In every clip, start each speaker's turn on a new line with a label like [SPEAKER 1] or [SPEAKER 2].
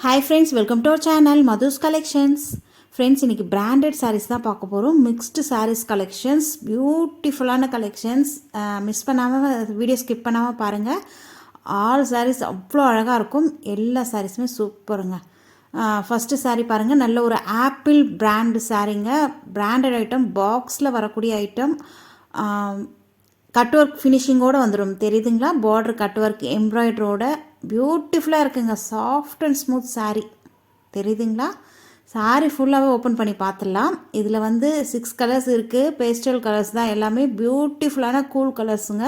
[SPEAKER 1] Hi friends, welcome to our channel Madhu's collections. Friends, இன்றைக்கி branded sarees தான் பார்க்க போகிறோம். மிக்ஸ்டு சாரீஸ் கலெக்ஷன்ஸ், பியூட்டிஃபுல்லான கலெக்ஷன்ஸ். மிஸ் பண்ணாமல் வீடியோ ஸ்கிப் பண்ணாமல் பாருங்கள். ஆல் சாரீஸ் அவ்வளோ அழகாக இருக்கும். எல்லா சாரீஸுமே சூப்பருங்க. ஃபஸ்ட்டு சாரீ பாருங்கள், நல்ல ஒரு ஆப்பிள் பிராண்டு சாரீங்க. பிராண்டட் ஐட்டம், பாக்ஸில் வரக்கூடிய ஐட்டம். கட் ஒர்க் ஃபினிஷிங்கோடு வந்துடும், தெரியுதுங்களா? பார்டர் கட் ஒர்க் எம்ப்ராய்டரோட பியூட்டிஃபுல்லாக இருக்குங்க. சாஃப்ட் அண்ட் ஸ்மூத் சாரீ, தெரியுதுங்களா? சாரீ ஃபுல்லாகவே ஓப்பன் பண்ணி பார்த்துடலாம். இதில் 6 கலர்ஸ் இருக்குது. பேஸ்டல் கலர்ஸ் தான் எல்லாமே. பியூட்டிஃபுல்லான கூல் கலர்ஸுங்க.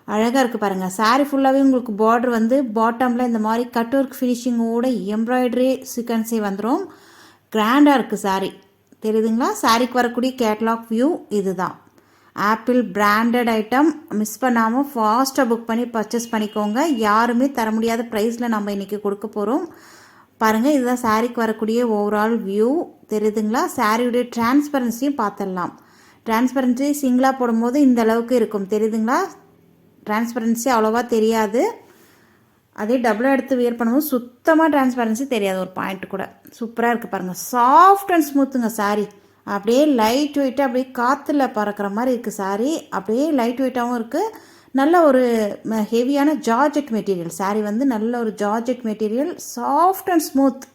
[SPEAKER 1] அழகாக இருக்குது பாருங்கள். சாரீ ஃபுல்லாகவே உங்களுக்கு பார்டர் பாட்டமில் இந்த மாதிரி கட் ஒர்க் ஃபினிஷிங்கோட எம்ப்ராய்டரி சீக்வன்ஸே வந்துடும். கிராண்டாக இருக்குது சாரீ, தெரியுதுங்களா? சாரீக்கு வரக்கூடிய கேட்லாக் வியூ இது தான். Apple branded item. மிஸ் பண்ணாமல் ஃபாஸ்ட்டாக புக் பண்ணி பர்ச்சேஸ் பண்ணிக்கோங்க. யாருமே தர முடியாத ப்ரைஸில் நம்ம இன்றைக்கி கொடுக்க போகிறோம். பாருங்கள், இதுதான் சாரீக்கு வரக்கூடிய ஓவரால் வியூ, தெரியுதுங்களா? சாரியுடைய டிரான்ஸ்பரன்சியும் பார்த்துடலாம். டிரான்ஸ்பரன்சி சிங்கிளாக போடும்போது இந்த அளவுக்கு இருக்கும், தெரியுதுங்களா? டிரான்ஸ்பரன்சி அவ்வளோவா தெரியாது. அதே டபுளாக எடுத்து வியர் பண்ணும்போது சுத்தமாக டிரான்ஸ்பரன்சி தெரியாது, ஒரு பாயிண்ட் கூட. சூப்பராக இருக்குது பாருங்கள். சாஃப்ட் அண்ட் ஸ்மூத்துங்க சாரீ. அப்படியே லைட் வெயிட்டாக அப்படியே காற்றுல பறக்கிற மாதிரி இருக்குது சாரீ. அப்படியே லைட் வெயிட்டாகவும் இருக்குது. நல்ல ஒரு ஹெவியான ஜார்ஜெட் மெட்டீரியல் சாரீ. நல்ல ஒரு georgette material, soft and smooth.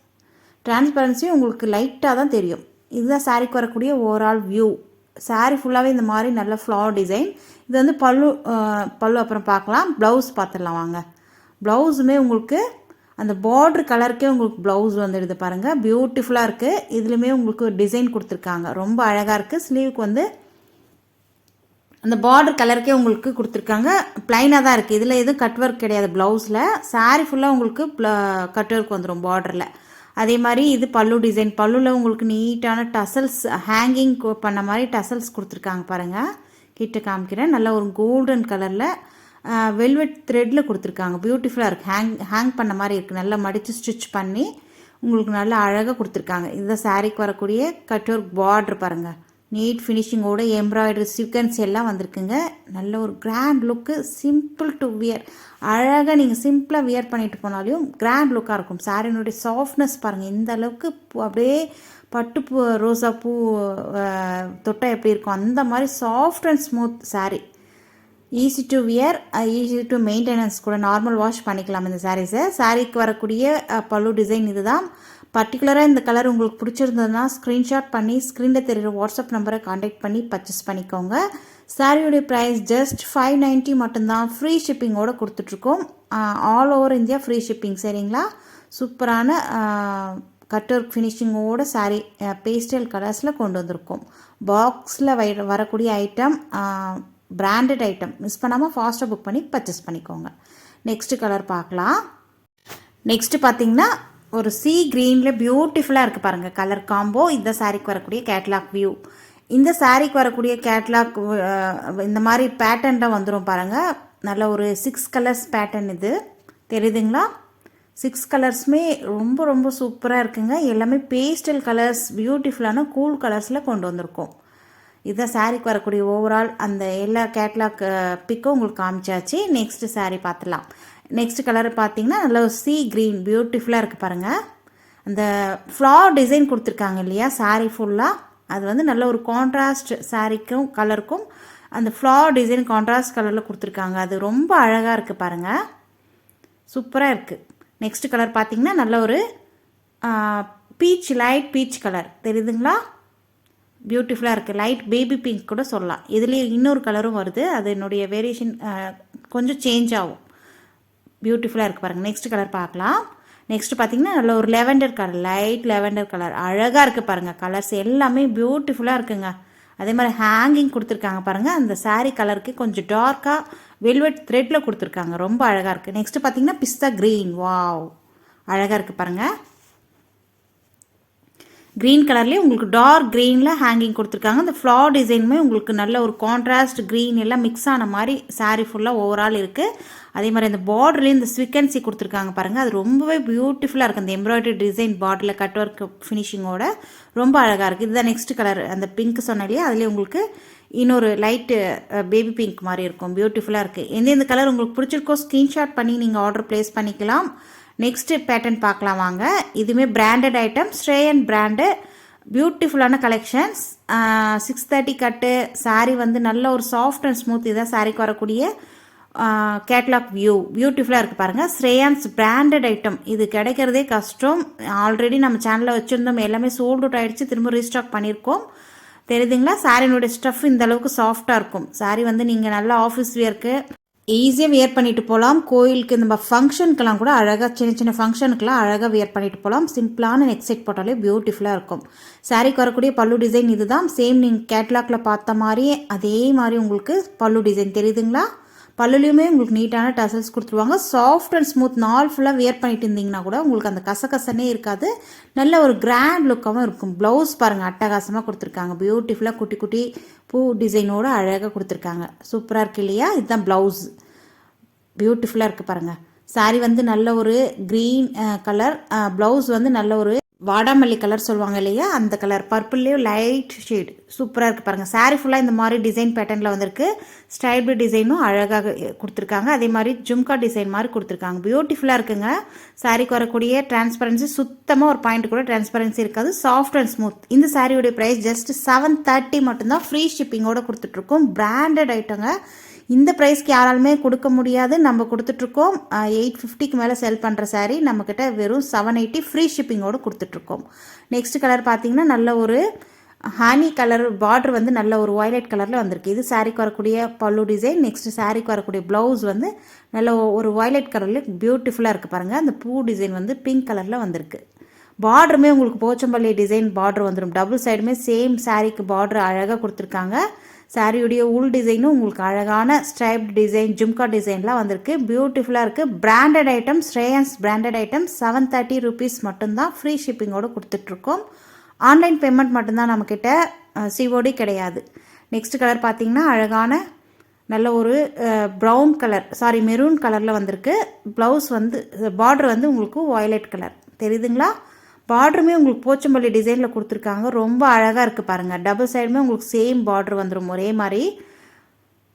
[SPEAKER 1] டிரான்ஸ்பரன்சியும் உங்களுக்கு லைட்டாக தான் தெரியும். இதுதான் சாரீக்கு வரக்கூடிய ஓவரால் வியூ. சாரீ ஃபுல்லாகவே இந்த மாதிரி நல்ல ஃப்ளவர் டிசைன். இது பல்லு அப்புறம் பார்க்கலாம். ப்ளவுஸ் பார்த்துடலாம் வாங்க. ப்ளவுஸுமே உங்களுக்கு அந்த பார்டர் கலருக்கே உங்களுக்கு ப்ளவுஸ் வந்துடுது பாருங்கள். பியூட்டிஃபுல்லாக இருக்குது. இதுலேயுமே உங்களுக்கு ஒரு டிசைன் கொடுத்துருக்காங்க, ரொம்ப அழகாக இருக்குது. ஸ்லீவுக்கு அந்த பார்டர் கலருக்கே உங்களுக்கு கொடுத்துருக்காங்க. ப்ளைனாக தான் இருக்குது. இதில் எதுவும் கட் ஒர்க் கிடையாது ப்ளவுஸில். சாரீ ஃபுல்லாக உங்களுக்கு கட் ஒர்க் வந்துடும் பார்டரில். அதே மாதிரி இது பல்லு டிசைன். பல்லுவில் உங்களுக்கு நீட்டான டசல்ஸ், ஹேங்கிங் பண்ண மாதிரி டசல்ஸ் கொடுத்துருக்காங்க பாருங்கள். கிட்ட காமிக்கிறேன். நல்ல ஒரு கோல்டன் கலரில் வெல்வெட் த்ரெட்டில் கொடுத்துருக்காங்க. பியூட்டிஃபுல்லாக இருக்குது. ஹேங் பண்ண மாதிரி இருக்குது. நல்லா மடித்து ஸ்டிச் பண்ணி உங்களுக்கு நல்லா அழகாக கொடுத்துருக்காங்க. இதுதான் சாரீக்கு வரக்கூடிய கட் ஒர்க் பார்டர் பாருங்கள். நீட் ஃபினிஷிங்கோட எம்ப்ராய்டரி சீக்வன்ஸ் எல்லாம் வந்திருக்குங்க. நல்ல ஒரு grand look. Simple to wear. அழகாக நீங்கள் சிம்பிளாக வியர் பண்ணிட்டு போனாலையும் கிராண்ட் லுக்காக இருக்கும். சாரினுடைய சாஃப்ட்னஸ் பாருங்கள். இந்த அளவுக்கு அப்படியே பட்டுப்பூ, ரோசா பூ தொட்டால் எப்படி இருக்கும் அந்த மாதிரி soft and smooth sari. Easy to wear, easy to maintenance கூட. நார்மல் வாஷ் பண்ணிக்கலாம் இந்த சாரீஸை. சாரீக்கு வரக்கூடிய பல்லு டிசைன் இது தான். பர்டிகுலராக இந்த கலர் உங்களுக்கு பிடிச்சிருந்ததுன்னா ஸ்க்ரீன்ஷாட் பண்ணி ஸ்க்ரீனில் தெரிகிற வாட்ஸ்அப் நம்பரை காண்டாக்ட் பண்ணி பர்ச்சேஸ் பண்ணிக்கோங்க. சாரியுடைய ப்ரைஸ் ஜஸ்ட் 590 மட்டும்தான். ஃப்ரீ ஷிப்பிங்கோடு கொடுத்துட்ருக்கோம். All over India free shipping, சரிங்களா? சூப்பரான கட் ஒர்க் ஃபினிஷிங்கோட சாரீ பேஸ்டல் கலர்ஸில் கொண்டு வந்திருக்கோம். பாக்ஸில் வரக்கூடிய ஐட்டம் பிராண்டட் ஐட்டம். மிஸ் பண்ணாமல் ஃபாஸ்ட்டாக புக் பண்ணி பர்ச்சேஸ் பண்ணிக்கோங்க. நெக்ஸ்ட்டு கலர் பார்க்கலாம். நெக்ஸ்ட்டு பார்த்தீங்கன்னா ஒரு சீ க்ரீனில் பியூட்டிஃபுல்லாக இருக்குது பாருங்கள் கலர் காம்போ. இந்த சாரீக்கு வரக்கூடிய கேட்லாக் வியூ. இந்த சாரீக்கு வரக்கூடிய கேட்லாக் இந்த மாதிரி பேட்டர்னில் வந்துடும் பாருங்கள். நல்ல ஒரு 6 கலர்ஸ் பேட்டர்ன் இது, தெரியுதுங்களா? 6 கலர்ஸுமே ரொம்ப ரொம்ப சூப்பராக இருக்குங்க. எல்லாமே பேஸ்டல் கலர்ஸ், பியூட்டிஃபுல்லான கூல் கலர்ஸில் கொண்டு வந்திருக்கோம். இதுதான் சாரீக்கு வரக்கூடிய ஓவரால் அந்த எல்லா கேட்லாக் பிக்கும் உங்களுக்கு காமிச்சாச்சு. நெக்ஸ்ட்டு சாரீ பார்த்துலாம். நெக்ஸ்ட் கலர் பார்த்தீங்கன்னா நல்ல ஒரு சீ க்ரீன், பியூட்டிஃபுல்லாக இருக்குது பாருங்கள். அந்த ஃப்ளவர் டிசைன் கொடுத்துருக்காங்க இல்லையா சாரீ ஃபுல்லாக. அது நல்ல ஒரு கான்ட்ராஸ்ட் சாரீக்கும் கலருக்கும் அந்த ஃப்ளவர் டிசைன் கான்ட்ராஸ்ட் கலரில் கொடுத்துருக்காங்க. அது ரொம்ப அழகாக இருக்குது பாருங்கள். சூப்பராக இருக்குது. நெக்ஸ்ட் கலர் பார்த்தீங்கன்னா நல்ல ஒரு பீச், லைட் பீச் கலர், தெரியுதுங்களா? பியூட்டிஃபுல்லாக இருக்குது. லைட் பேபி பிங்க் கூட சொல்லலாம். இதுலேயே இன்னொரு கலரும் வருது. அது என்னுடைய வேரியேஷன் கொஞ்சம் சேஞ்ச் ஆகும். பியூட்டிஃபுல்லாக இருக்குது பாருங்கள். நெக்ஸ்ட் கலர் பார்க்கலாம். நெக்ஸ்ட் பார்த்தீங்கன்னா நல்ல ஒரு lavender colour, light lavender colour. அழகாக இருக்குது பாருங்கள். கலர்ஸ் எல்லாமே பியூட்டிஃபுல்லாக இருக்குங்க. அதே மாதிரி ஹேங்கிங் கொடுத்துருக்காங்க பாருங்கள். அந்த சாரீ கலருக்கு கொஞ்சம் டார்க்காக வெல்வெட் த்ரெட்டில் கொடுத்துருக்காங்க. ரொம்ப அழகாக இருக்குது. நெக்ஸ்ட் பார்த்தீங்கன்னா பிஸ்தா க்ரீன். வாவ், அழகாக இருக்குது பாருங்கள். க்ரீன் கலர்லேயே உங்களுக்கு டார்க் க்ரீனில் ஹேங்கிங் கொடுத்துருக்காங்க. அந்த ஃப்ளவர் டிசைனுமே உங்களுக்கு நல்ல ஒரு கான்ட்ராஸ்ட் க்ரீன் எல்லாம் மிக்ஸ் ஆன மாதிரி சாரீ ஃபுல்லாக ஓவரால் இருக்குது. அதே மாதிரி அந்த பார்டர்லேயும் இந்த ஸ்விக்கன்சி கொடுத்துருக்காங்க பாருங்கள். அது ரொம்பவே பியூட்டிஃபுல்லாக இருக்குது. அந்த எம்ப்ராய்டரி டிசைன் பார்டரில் கட் ஒர்க் ஃபினிஷிங்கோட ரொம்ப அழகாக இருக்குது. இதுதான் நெக்ஸ்ட் கலர். அந்த பிங்க் சொன்னாலே அதுலேயே உங்களுக்கு இன்னொரு லைட்டு பேபி பிங்க் மாதிரி இருக்கும். பியூட்டிஃபுல்லாக இருக்குது. எந்தெந்த கலர் உங்களுக்கு பிடிச்சிருக்கோ ஸ்க்ரீன்ஷாட் பண்ணி நீங்கள் ஆர்டர் ப்ளேஸ் பண்ணிக்கலாம். நெக்ஸ்ட்டு பேட்டர்ன் பார்க்கலாம் வாங்க. இதுவுமே பிராண்டட் ஐட்டம், ஸ்ரேயன் பிராண்டு, பியூட்டிஃபுல்லான கலெக்ஷன்ஸ். 630 கட்டு சாரீ வந்து நல்ல ஒரு சாஃப்ட் அண்ட் ஸ்மூத். இதான் சாரீக்கு வரக்கூடிய கேட்லாக் வியூ பியூட்டிஃபுல்லாக இருக்குது பாருங்கள். ஸ்ரேயான்ஸ் பிராண்டட் ஐட்டம், இது கிடைக்கிறதே கஷ்டம். ஆல்ரெடி நம்ம சேனலில் வச்சுருந்தோம், எல்லாமே சோல்ட் அவுட் ஆகிடுச்சு, திரும்ப ரீஸ்டாக் பண்ணியிருக்கோம். தெரியுதுங்களா? சாரினுடைய ஸ்டஃப் இந்த அளவுக்கு சாஃப்டாக இருக்கும். சாரீ வந்து நீங்கள் நல்லா ஆஃபீஸ் வியர்க்கு ஈஸியாக வியர் பண்ணிட்டு போகலாம். கோயிலுக்கு நம்ம ஃபங்க்ஷனுக்கெல்லாம் கூட அழகாக, சின்ன சின்ன ஃபங்க்ஷனுக்கெல்லாம் அழகாக வியர் பண்ணிட்டு போகலாம். சிம்பிளான நெக் செட் போட்டாலே பியூட்டிஃபுல்லாக இருக்கும். சாரீக்கு வரக்கூடிய பல்லு டிசைன் இது தான். சேம் நீங்கள் கேட்லாகில் பார்த்த மாதிரியே அதே மாதிரி உங்களுக்கு பல்லு டிசைன் தெரியுதுங்களா? பல்லுலையுமே உங்களுக்கு நீட்டான டசல்ஸ் கொடுத்துருவாங்க. Soft and smooth. நாள் ஃபுல்லாக வியர் பண்ணிட்டு இருந்தீங்கன்னா கூட உங்களுக்கு அந்த கசகசனே இருக்காது. நல்ல ஒரு கிராண்ட் லுக்காகவும் இருக்கும். ப்ளவுஸ் பாருங்கள், அட்டகாசமாக கொடுத்துருக்காங்க. பியூட்டிஃபுல்லாக குட்டி குட்டி பூ டிசைனோடு அழகாக கொடுத்துருக்காங்க. சூப்பராக இருக்குது இல்லையா? இதுதான் ப்ளவுஸ். பியூட்டிஃபுல்லாக இருக்குது பாருங்கள். சாரீ வந்து நல்ல ஒரு க்ரீன் கலர், ப்ளவுஸ் வந்து நல்ல ஒரு வாடாமல்லி கலர் சொல்லுவாங்க இல்லையா, அந்த கலர். பர்பிள்லேயும் லைட் ஷேட் சூப்பராக இருக்குது பாருங்கள். சாரீ ஃபுல்லாக இந்த மாதிரி டிசைன் பேட்டர்னில் வந்திருக்கு. ஸ்டைபிள் டிசைனும் அழகாக கொடுத்துருக்காங்க. அதே மாதிரி ஜும்கா டிசைன் மாதிரி கொடுத்துருக்காங்க. பியூட்டிஃபுல்லாக இருக்குங்க. சாரீக்கு வரக்கூடிய டிரான்ஸ்பரன்சி சுத்தமாக ஒரு பாயிண்ட் கூட டிரான்ஸ்பரன்சி இருக்காது. Soft and smooth. இந்த சாரியோடைய ப்ரைஸ் ஜஸ்ட் 730 மட்டும்தான். ஃப்ரீ ஷிப்பிங்கோடு கொடுத்துட்ருக்கோம். பிராண்டட் ஐட்டங்க. இந்த ப்ரைஸ்க்கு யாராலுமே கொடுக்க முடியாது. நம்ம கொடுத்துட்ருக்கோம். 850க்கு மேலே செல் பண்ணுற சாரீ நம்மக்கிட்ட வெறும் 780 ஃப்ரீ ஷிப்பிங்கோடு கொடுத்துட்ருக்கோம். நெக்ஸ்ட் கலர் பார்த்தீங்கன்னா நல்ல ஒரு ஹனி கலர், பார்டர் வந்து நல்ல ஒரு வயலட் கலரில் வந்திருக்கு. இது சாரீக்கு வரக்கூடிய பல்லு டிசைன். நெக்ஸ்ட் சாரீக்கு வரக்கூடிய ப்ளவுஸ் வந்து நல்ல ஒரு வயலட் கலரில் பியூட்டிஃபுல்லாக இருக்குது பாருங்கள். அந்த பூ டிசைன் வந்து பிங்க் கலரில் வந்திருக்கு. பார்டருமே உங்களுக்கு போச்சம்பள்ளி டிசைன் பார்டர் வந்துடும். டபுள் சைடுமே சேம் சாரீக்கு பார்டர் அழகாக கொடுத்துருக்காங்க. சாரியுடைய உள் டிசைனும் உங்களுக்கு அழகான ஸ்ட்ரைப்ட் டிசைன், ஜும்கா டிசைன்லாம் வந்திருக்கு. பியூட்டிஃபுல்லாக இருக்குது. Branded item, Shreyans branded item. 730 rupees மட்டும்தான். ஃப்ரீ ஷிப்பிங்கோடு கொடுத்துட்ருக்கோம். ஆன்லைன் பேமெண்ட் மட்டும்தான் நம்மக்கிட்ட, சிஓடி கிடையாது. நெக்ஸ்ட் கலர் பார்த்தீங்கன்னா அழகான நல்ல ஒரு ப்ரௌன் கலர், மெரூன் கலரில் வந்திருக்கு. ப்ளவுஸ் வந்து பார்டர் வந்து உங்களுக்கு வயலட் கலர் தெரியுதுங்களா? பார்டருமே உங்களுக்கு போச்சம்பள்ளி டிசைனில் கொடுத்துருக்காங்க. ரொம்ப அழகாக இருக்குது பாருங்கள். டபுள் சைடுமே உங்களுக்கு சேம் பார்டர் வந்துடும் ஒரே மாதிரி.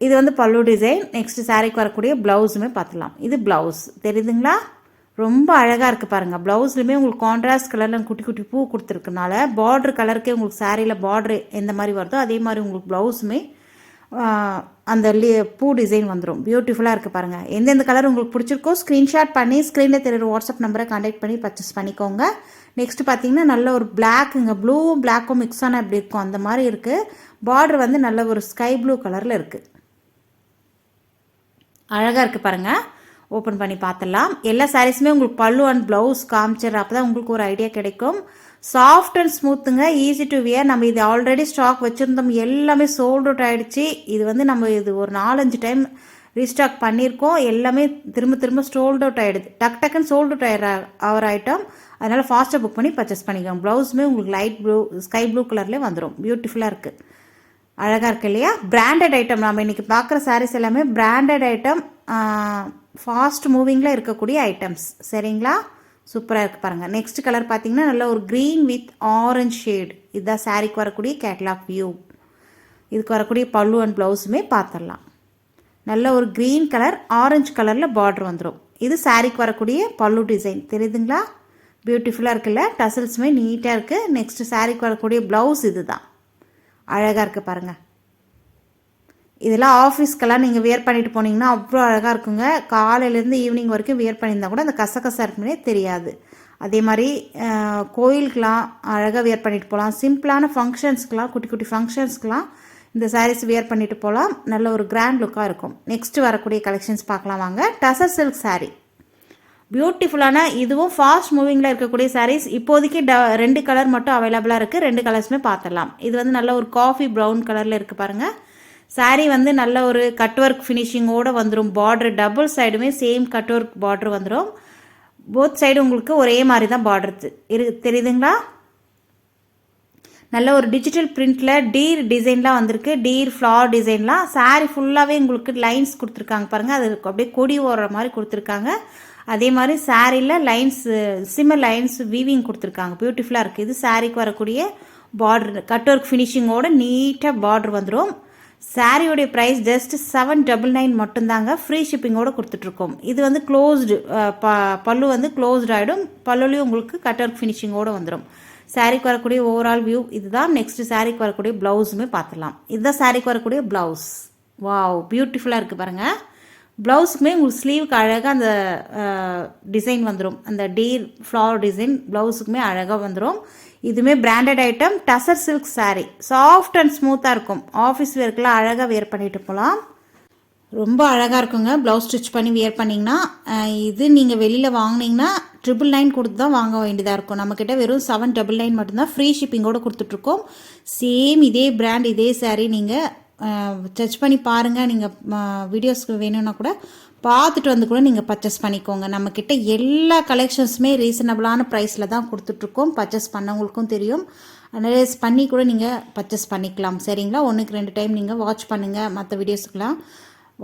[SPEAKER 1] இது வந்து பல்லு டிசைன். நெக்ஸ்ட் சாரீக்கு வரக்கூடிய ப்ளவுஸுமே பார்த்துலாம். இது ப்ளவுஸ் தெரியுதுங்களா? ரொம்ப அழகாக இருக்குது பாருங்கள். ப்ளவுஸ்லையுமே உங்களுக்கு கான்ட்ராஸ்ட் கலரில் குட்டி குட்டி பூ கொடுத்துருக்கனால பார்டர் கலருக்கே உங்களுக்கு சாரியில் பார்டர் எந்த மாதிரி வருதோ அதே மாதிரி உங்களுக்கு ப்ளவுஸுமே அந்த பூ டிசைன் வந்துடும். பியூட்டிஃபுல்லாக இருக்குது பாருங்கள். எந்தெந்த கலர் உங்களுக்கு பிடிச்சிருக்கோ ஸ்க்ரீன்ஷாட் பண்ணி ஸ்க்ரீனில் தெரியுற வாட்ஸ்அப் நம்பரை கான்டாக்ட் பண்ணி பர்ச்சேஸ் பண்ணிக்கோங்க. நெக்ஸ்ட் பார்த்தீங்கன்னா நல்ல ஒரு பிளாக்குங்க, ப்ளூவும் பிளாக்கும் மிக்ஸ் ஆனால் எப்படி இருக்கும் அந்த மாதிரி இருக்குது. பார்டர் வந்து நல்ல ஒரு ஸ்கை ப்ளூ கலரில் இருக்குது. அழகாக இருக்குது பாருங்கள். ஓப்பன் பண்ணி பார்த்துடலாம். எல்லா சாரீஸுமே உங்களுக்கு பல்லு அண்ட் ப்ளவுஸ் காமிச்சிடுற அப்போ தான் உங்களுக்கு ஒரு ஐடியா கிடைக்கும். சாஃப்ட் அண்ட் ஸ்மூத்துங்க, ஈஸி டு வியர். நம்ம இது ஆல்ரெடி ஸ்டாக் வச்சுருந்தோம், எல்லாமே சோல்ட் அவுட் ஆகிடுச்சு. இது வந்து நம்ம இது ஒரு 4-5 டைம் ரீஸ்டாக் பண்ணியிருக்கோம். எல்லாமே திரும்ப திரும்ப சோல்ட் அவுட் ஆகிடுது. டக்குன்னு சோல்ட் அவுட் ஆகிற ஐட்டம். அதனால் ஃபாஸ்ட்டாக புக் பண்ணி பர்ச்சேஸ் பண்ணிக்கோங்க. ப்ளவுஸுமே உங்களுக்கு லைட் ப்ளூ, ஸ்கை ப்ளூ கலர்லேயே வந்துடும். பியூட்டிஃபுல்லாக இருக்குது. அழகாக இருக்குது இல்லையா? Branded item. நம்ம இன்றைக்கி பார்க்குற சாரீஸ் எல்லாமே பிராண்டட் ஐட்டம், ஃபாஸ்ட் மூவிங்கில் இருக்கக்கூடிய ஐட்டம்ஸ். சரிங்களா? சூப்பராக இருக்குது பாருங்கள். நெக்ஸ்ட் கலர் பார்த்தீங்கன்னா நல்ல ஒரு க்ரீன் வித் ஆரஞ்ச் ஷேட். இதுதான் சாரீக்கு வரக்கூடிய கேட்லாக் வியூ. இதுக்கு வரக்கூடிய பல்லு அண்ட் ப்ளவுஸுமே பார்த்துடலாம். நல்ல ஒரு க்ரீன் கலர், ஆரஞ்சு கலரில் பார்டர் வந்துடும். இது சாரீக்கு வரக்கூடிய பல்லு டிசைன் தெரியுதுங்களா? பியூட்டிஃபுல்லாக இருக்குல்ல? டசல்ஸுமே நீட்டாக இருக்குது. நெக்ஸ்ட் சாரீக்கு வரக்கூடிய ப்ளவுஸ் இது தான். அழகாக இருக்குது பாருங்கள். இதெல்லாம் ஆஃபீஸ்க்கெல்லாம் நீங்கள் வியர் பண்ணிட்டு போனீங்கன்னா அவ்வளோ அழகாக இருக்குங்க. காலையிலேருந்து ஈவினிங் வரைக்கும் வியர் பண்ணியிருந்தால் கூட அந்த கசகசா இருக்குன்னே தெரியாது. அதே மாதிரி கோயிலுக்கெலாம் அழகாக வியர் பண்ணிட்டு போகலாம். சிம்பிளான ஃபங்க்ஷன்ஸ்க்கெலாம், குட்டி குட்டி ஃபங்க்ஷன்ஸ்க்கெலாம் இந்த சாரீஸ் வியர் பண்ணிட்டு போகலாம். நல்ல ஒரு கிராண்ட் லுக்காக இருக்கும். நெக்ஸ்ட் வரக்கூடிய கலெக்ஷன்ஸ் பார்க்கலாம் வாங்க. டசர் சில்க் சாரீ பியூட்டிஃபுல்லான, இதுவும் ஃபாஸ்ட் மூவிங்கில் இருக்கக்கூடிய சாரீஸ். இப்போதைக்கு 2 கலர் மட்டும் அவைலபிளாக இருக்குது. 2 கலர்ஸுமே பார்த்துடலாம். இது வந்து நல்ல ஒரு காஃபி ப்ரௌன் கலரில் இருக்குது பாருங்கள். சாரீ வந்து நல்ல ஒரு கட் ஒர்க் ஃபினிஷிங்கோடு வந்துடும். பார்டர் டபுள் சைடுமே சேம் கட் ஒர்க் பார்டர் வந்துடும். போத் சைடு உங்களுக்கு ஒரே மாதிரி தான் பார்டர் தெரியுதுங்களா? நல்ல ஒரு டிஜிட்டல் பிரிண்டில் டீர் டிசைன்லாம் வந்திருக்கு. டீர் ஃப்ளார் டிசைன்லாம். சாரீ ஃபுல்லாகவே உங்களுக்கு லைன்ஸ் கொடுத்துருக்காங்க பாருங்கள். அது அப்படியே கொடி ஓடுற மாதிரி கொடுத்துருக்காங்க. அதே மாதிரி சாரியில் லைன்ஸ், சிம்மர் லைன்ஸ் வீவிங் கொடுத்துருக்காங்க. பியூட்டிஃபுல்லாக இருக்குது. இது சாரீக்கு வரக்கூடிய பார்டர் கட் ஒர்க் ஃபினிஷிங்கோட நீட்டாக பார்டர் வந்துடும். சாரியோடைய ப்ரைஸ் ஜஸ்ட் 799 மட்டும்தாங்க. ஃப்ரீ ஷிப்பிங்கோடு கொடுத்துட்ருக்கோம். இது வந்து க்ளோஸ்டு, பல்லு வந்து க்ளோஸ்டு ஆகிடும். பல்லுலேயும் உங்களுக்கு கட் ஒர்க் ஃபினிஷிங்கோடு வந்துடும். சாரீக்கு வரக்கூடிய ஓவரால் வியூ இதுதான். நெக்ஸ்ட் சாரீக்கு வரக்கூடிய ப்ளவுஸுமே பார்த்துடலாம். இதுதான் சாரீக்கு வரக்கூடிய ப்ளவுஸ். வாவ், பியூட்டிஃபுல்லாக இருக்குது பாருங்கள். ப்ளவுஸுக்குமே உங்களுக்கு ஸ்லீவுக்கு அழகாக அந்த டிசைன் வந்துடும். அந்த டீர் ஃப்ளவர் டிசைன் ப்ளவுஸுக்குமே அழகாக வந்துடும். இதுவுமே branded item. Tussar silk sari, soft and ஸ்மூத்தாக இருக்கும். ஆஃபீஸ் வேர்க்கெலாம் அழகாக வேர் பண்ணிட்டு போகலாம். ரொம்ப அழகாக இருக்குங்க. ப்ளவுஸ் ஸ்டிச் பண்ணி வியர் பண்ணிங்கன்னா. இது நீங்கள் வெளியில் வாங்கினீங்கன்னா 999 கொடுத்து தான் வாங்க வேண்டியதாக இருக்கும். நம்மக்கிட்ட வெறும் 799 மட்டும்தான் ஃப்ரீ ஷிப்பிங்கோடு கொடுத்துட்ருக்கோம். சேம் இதே பிராண்ட் இதே சாரீ நீங்கள் சர்ச் பண்ணி பாருங்கள். நீங்கள் வீடியோஸ்க்கு வேணும்னா கூட பார்த்துட்டு வந்து கூட நீங்கள் பர்ச்சேஸ் பண்ணிக்கோங்க. நம்மக்கிட்ட எல்லா கலெக்ஷன்ஸுமே ரீசனபிளான ப்ரைஸில் தான் கொடுத்துட்ருக்கோம். பர்ச்சேஸ் பண்ணவங்களுக்கும் தெரியும். அனலைஸ் பண்ணி கூட நீங்கள் பர்ச்சேஸ் பண்ணிக்கலாம். சரிங்களா? 1க்கு 2 டைம் நீங்கள் வாட்ச் பண்ணுங்கள். மற்ற வீடியோஸுக்கெலாம்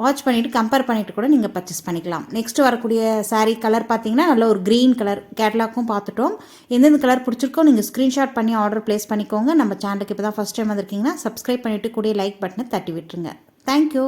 [SPEAKER 1] வாட்ச் பண்ணிவிட்டு கம்பேர் பண்ணிவிட்டு கூட நீங்கள் பர்ச்சேஸ் பண்ணிக்கலாம். நெக்ஸ்ட்டு வரக்கூடிய சாரீ கலர் பார்த்தீங்கன்னா நல்ல ஒரு க்ரீன் கலர். கேட்லாக்கும் பார்த்துட்டோம். எந்தெந்த கலர் பிடிச்சிருக்கோ நீங்கள் ஸ்க்ரீன்ஷாட் பண்ணி ஆர்டர் ப்ளேஸ் பண்ணிக்கோங்க. நம்ம சேனலுக்கு இப்போ தான் ஃபஸ்ட் டைம் வந்திருக்கீங்கன்னா சப்ஸ்கிரைப் பண்ணிவிட்டு கூட லைக் பட்டனை தட்டி விட்டுருங்க. தேங்க்யூ.